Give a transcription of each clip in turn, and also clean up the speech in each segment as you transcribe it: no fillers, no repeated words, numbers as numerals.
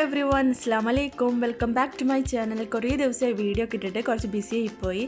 everyone, Assalamu alaikum. Welcome back to my channel. കുറേ ദിവസമായി video കിട്ടിയിട്ട് കുറച്ച് ബിസി ആയിപ്പോയി.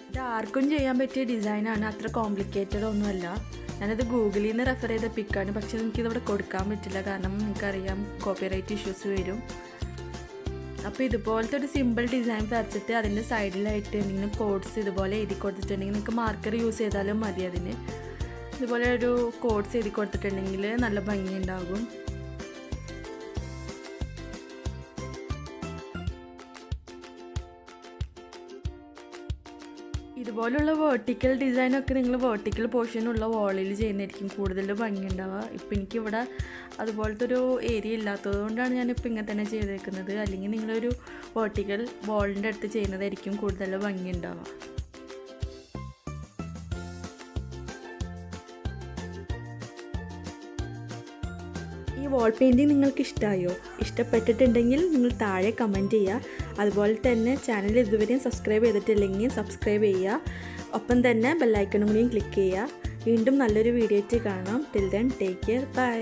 ഇത് ആർക്കും ചെയ്യാൻ പറ്റിയ ഡിസൈനാണ്, അത്ര കോംപ്ലിക്കേറ്റഡ് ഒന്നുമല്ല. ഞാനത് ഗൂഗിളിൽ നിന്ന് റെഫർ ചെയ്ത പിക്കാണ്, പക്ഷെ എനിക്കിതിവിടെ കൊടുക്കാൻ പറ്റില്ല, കാരണം നിങ്ങൾക്കറിയാം കോപ്പിറൈറ്റ് ഇഷ്യൂസ് വരും. അപ്പോൾ ഇതുപോലത്തെ ഒരു സിമ്പിൾ ഡിസൈൻ വരച്ചിട്ട് അതിൻ്റെ സൈഡിലായിട്ട് എന്തെങ്കിലും കോഡ്സ് ഇതുപോലെ എഴുതി കൊടുത്തിട്ടുണ്ടെങ്കിൽ നിങ്ങൾക്ക് മാർക്കർ യൂസ് ചെയ്താലും മതി. അതിന് ഇതുപോലെ ഒരു കോഡ്സ് എഴുതി കൊടുത്തിട്ടുണ്ടെങ്കിൽ നല്ല ഭംഗിയുണ്ടാകും. ഇതുപോലുള്ള വേർട്ടിക്കൽ ഡിസൈനൊക്കെ നിങ്ങൾ വേർട്ടിക്കൽ പോർഷനുള്ള വാളിൽ ചെയ്യുന്നതായിരിക്കും കൂടുതൽ ഭംഗിയുണ്ടാവുക. ഇപ്പം എനിക്കിവിടെ അതുപോലത്തെ ഒരു ഏരിയ ഇല്ലാത്തത് കൊണ്ടാണ് ഞാനിപ്പോൾ ഇങ്ങനെ തന്നെ ചെയ്തേക്കുന്നത്. അല്ലെങ്കിൽ നിങ്ങളൊരു വേർട്ടിക്കൽ വാളിൻ്റെ അടുത്ത് ചെയ്യുന്നതായിരിക്കും കൂടുതൽ ഭംഗിയുണ്ടാവുക. ഈ വാൾ പെയിൻറ്റിങ് നിങ്ങൾക്ക് ഇഷ്ടമായോ? ഇഷ്ടപ്പെട്ടിട്ടുണ്ടെങ്കിൽ നിങ്ങൾ താഴെ കമൻറ്റ് ചെയ്യുക. അതുപോലെ തന്നെ ചാനൽ ഇതുവരെയും സബ്സ്ക്രൈബ് ചെയ്തിട്ടില്ലെങ്കിൽ സബ്സ്ക്രൈബ് ചെയ്യുക. ഒപ്പം തന്നെ ബെല്ലൈക്കണും കൂടിയും ക്ലിക്ക് ചെയ്യുക. വീണ്ടും നല്ലൊരു വീഡിയോ ആയിട്ട് കാണാം. Till then take care, by.